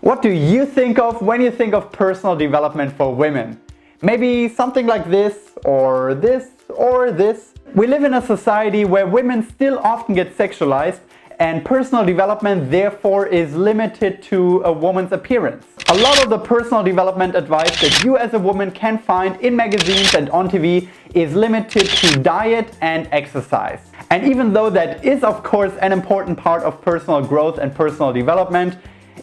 What do you think of when you think of personal development for women? Maybe something like this, or this, or this. We live in a society where women still often get sexualized, and personal development therefore is limited to a woman's appearance. A lot of the personal development advice that you as a woman can find in magazines and on TV is limited to diet and exercise. And even though that is of course an important part of personal growth and personal development,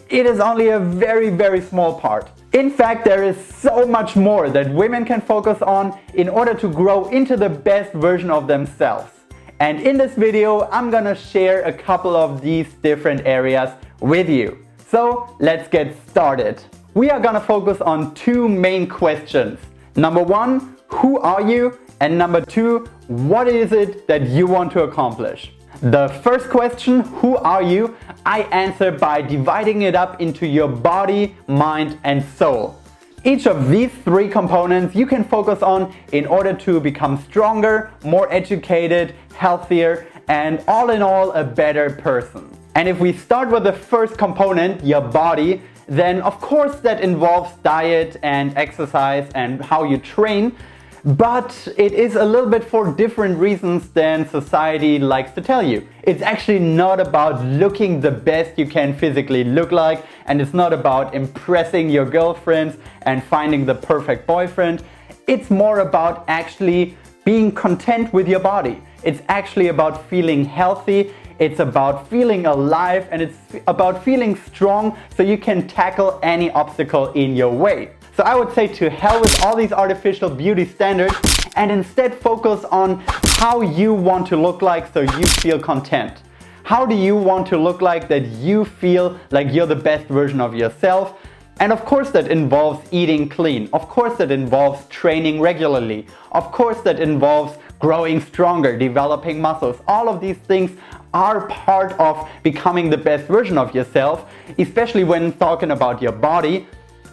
it is only a very small part. In fact, there is so much more that women can focus on in order to grow into the best version of themselves. And in this video, I'm gonna share a couple of these different areas with you. So let's get started. We are gonna focus on two main questions. Number one, who are you? And number two, what is it that you want to accomplish? The first question, who are you? I answer by dividing it up into your body, mind, and soul. Each of these three components you can focus on in order to become stronger, more educated, healthier, and all in all a better person. And if we start with the first component, your body, then of course that involves diet and exercise and how you train, but it is a little bit for different reasons than society likes to tell you. It's actually not about looking the best you can physically look like, and it's not about impressing your girlfriends and finding the perfect boyfriend. It's more about actually being content with your body. It's actually about feeling healthy, it's about feeling alive, and it's about feeling strong so you can tackle any obstacle in your way. So I would say to hell with all these artificial beauty standards and instead focus on how you want to look like so you feel content. How do you want to look like that you feel like you're the best version of yourself? And of course that involves eating clean. Of course that involves training regularly. Of course that involves growing stronger, developing muscles. All of these things are part of becoming the best version of yourself, especially when talking about your body.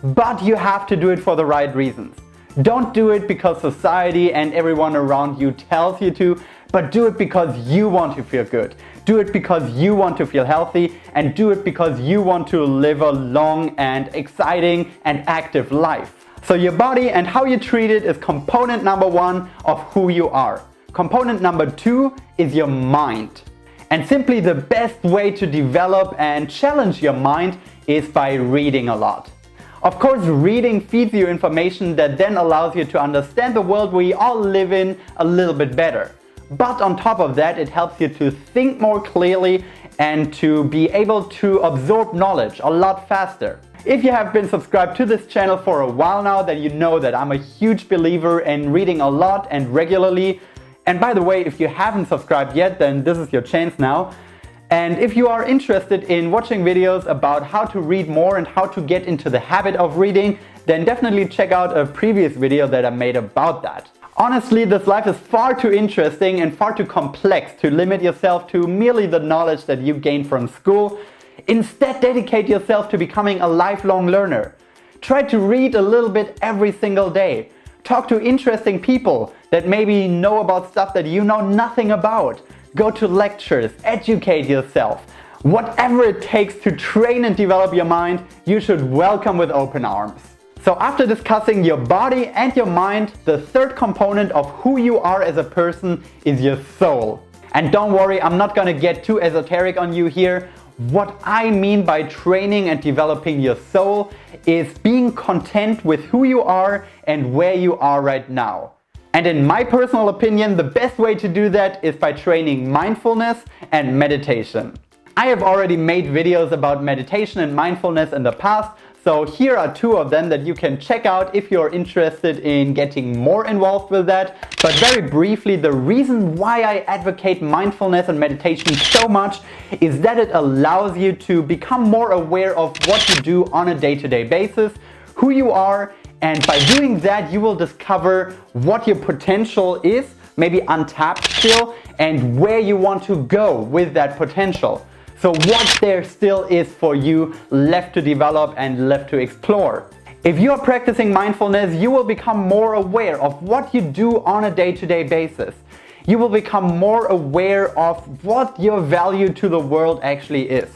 But you have to do it for the right reasons. Don't do it because society and everyone around you tells you to, but do it because you want to feel good. Do it because you want to feel healthy, and do it because you want to live a long and exciting and active life. So your body and how you treat it is component number one of who you are. Component number two is your mind. And simply the best way to develop and challenge your mind is by reading a lot. Of course, reading feeds you information that then allows you to understand the world we all live in a little bit better. But on top of that, it helps you to think more clearly and to be able to absorb knowledge a lot faster. If you have been subscribed to this channel for a while now, then you know that I'm a huge believer in reading a lot and regularly. And by the way, if you haven't subscribed yet, then this is your chance now. And if you are interested in watching videos about how to read more and how to get into the habit of reading, then definitely check out a previous video that I made about that. Honestly, this life is far too interesting and far too complex to limit yourself to merely the knowledge that you gain from school. Instead, dedicate yourself to becoming a lifelong learner. Try to read a little bit every single day. Talk to interesting people that maybe know about stuff that you know nothing about. Go to lectures, educate yourself. Whatever it takes to train and develop your mind, you should welcome with open arms. So after discussing your body and your mind, the third component of who you are as a person is your soul. And don't worry, I'm not gonna get too esoteric on you here. What I mean by training and developing your soul is being content with who you are and where you are right now. And in my personal opinion, the best way to do that is by training mindfulness and meditation. I have already made videos about meditation and mindfulness in the past, so here are two of them that you can check out if you're interested in getting more involved with that. But very briefly, the reason why I advocate mindfulness and meditation so much is that it allows you to become more aware of what you do on a day-to-day basis, who you are, and by doing that you will discover what your potential is, maybe untapped still, and where you want to go with that potential. So what there still is for you left to develop and left to explore. If you are practicing mindfulness, you will become more aware of what you do on a day-to-day basis. You will become more aware of what your value to the world actually is.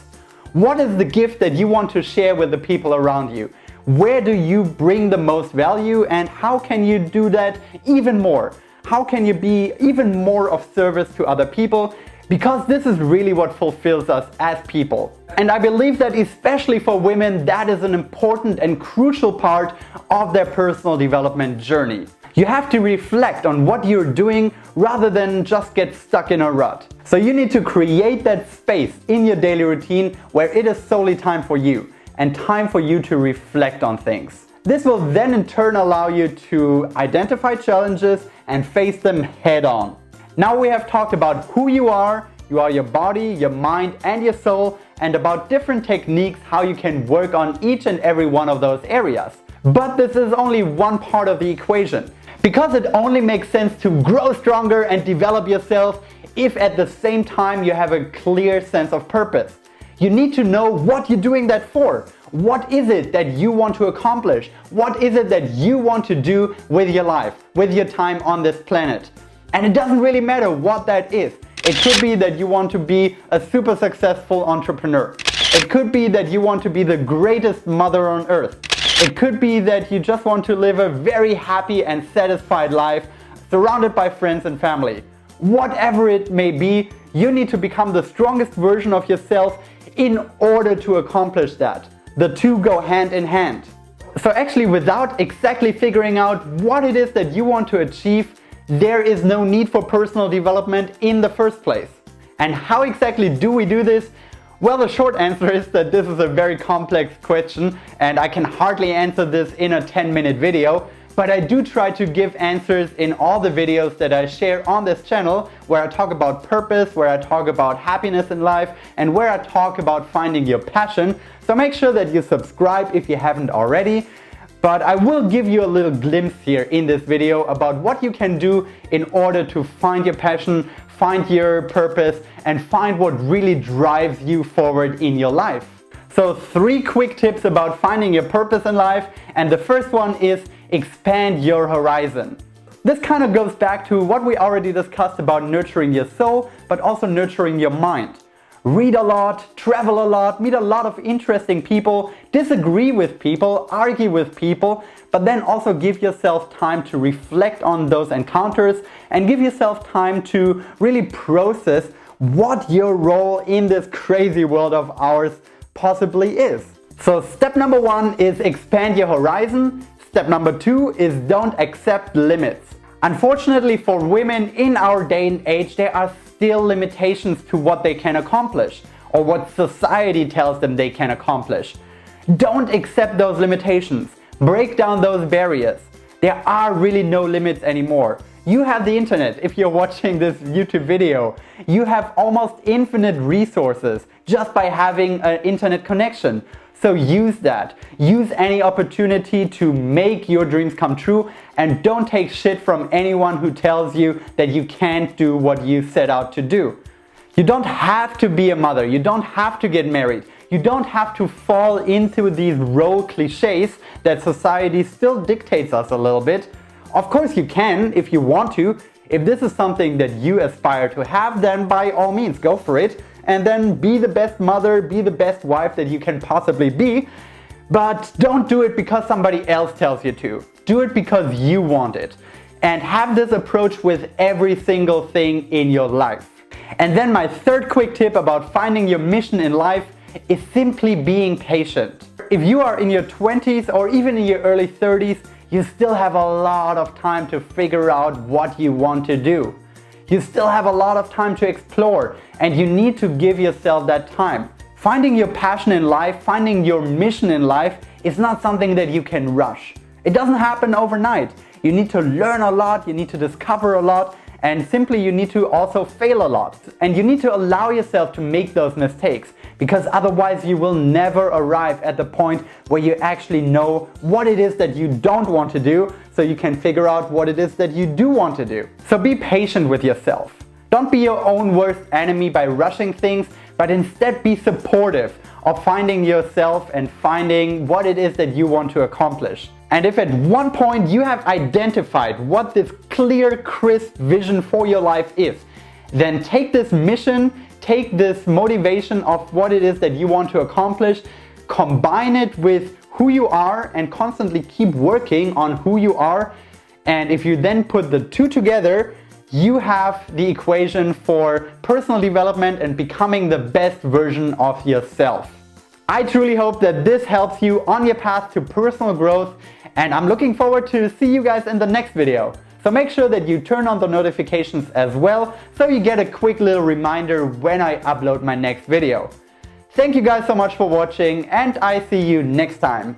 What is the gift that you want to share with the people around you? Where do you bring the most value, and how can you do that even more? How can you be even more of service to other people? Because this is really what fulfills us as people. And I believe that especially for women, that is an important and crucial part of their personal development journey. You have to reflect on what you're doing rather than just get stuck in a rut. So you need to create that space in your daily routine where it is solely time for you and time for you to reflect on things. This will then in turn allow you to identify challenges and face them head on. Now we have talked about who you are your body, your mind and your soul, and about different techniques how you can work on each and every one of those areas. But this is only one part of the equation, because it only makes sense to grow stronger and develop yourself if at the same time you have a clear sense of purpose. You need to know what you're doing that for. What is it that you want to accomplish? What is it that you want to do with your life, with your time on this planet? And it doesn't really matter what that is. It could be that you want to be a super successful entrepreneur. It could be that you want to be the greatest mother on earth. It could be that you just want to live a very happy and satisfied life surrounded by friends and family. Whatever it may be, you need to become the strongest version of yourself in order to accomplish that. The two go hand in hand. So actually, without exactly figuring out what it is that you want to achieve, there is no need for personal development in the first place. And how exactly do we do this? Well, the short answer is that this is a very complex question and I can hardly answer this in a 10-minute video, but I do try to give answers in all the videos that I share on this channel, where I talk about purpose, where I talk about happiness in life, and where I talk about finding your passion. So make sure that you subscribe if you haven't already. But I will give you a little glimpse here in this video about what you can do in order to find your passion, find your purpose, and find what really drives you forward in your life. So 3 quick tips about finding your purpose in life, and the first one is expand your horizon. This kind of goes back to what we already discussed about nurturing your soul, but also nurturing your mind. Read a lot, travel a lot, meet a lot of interesting people, disagree with people, argue with people, but then also give yourself time to reflect on those encounters and give yourself time to really process what your role in this crazy world of ours possibly is. So step number 1 is expand your horizon. Step number 2 is don't accept limits. Unfortunately for women in our day and age, there are still limitations to what they can accomplish or what society tells them they can accomplish. Don't accept those limitations. Break down those barriers. There are really no limits anymore. You have the internet. If you're watching this YouTube video, you have almost infinite resources just by having an internet connection. So use that. Use any opportunity to make your dreams come true, and don't take shit from anyone who tells you that you can't do what you set out to do. You don't have to be a mother. You don't have to get married. You don't have to fall into these role cliches that society still dictates us a little bit. Of course you can if you want to. If this is something that you aspire to have, then by all means go for it. And then be the best mother, be the best wife that you can possibly be. But don't do it because somebody else tells you to. Do it because you want it. And have this approach with every single thing in your life. And then my third quick tip about finding your mission in life is simply being patient. If you are in your 20s or even in your early 30s, you still have a lot of time to figure out what you want to do. You still have a lot of time to explore, and you need to give yourself that time. Finding your passion in life, finding your mission in life is not something that you can rush. It doesn't happen overnight. You need to learn a lot, you need to discover a lot, and simply you need to also fail a lot. And you need to allow yourself to make those mistakes, because otherwise you will never arrive at the point where you actually know what it is that you don't want to do, so you can figure out what it is that you do want to do. So be patient with yourself. Don't be your own worst enemy by rushing things, but instead be supportive of finding yourself and finding what it is that you want to accomplish. And if at one point you have identified what this clear, crisp vision for your life is, then take this mission, take this motivation of what it is that you want to accomplish, combine it with who you are, and constantly keep working on who you are. And if you then put the two together, you have the equation for personal development and becoming the best version of yourself. I truly hope that this helps you on your path to personal growth, and I'm looking forward to see you guys in the next video. So make sure that you turn on the notifications as well, so you get a quick little reminder when I upload my next video. Thank you guys so much for watching, and I see you next time.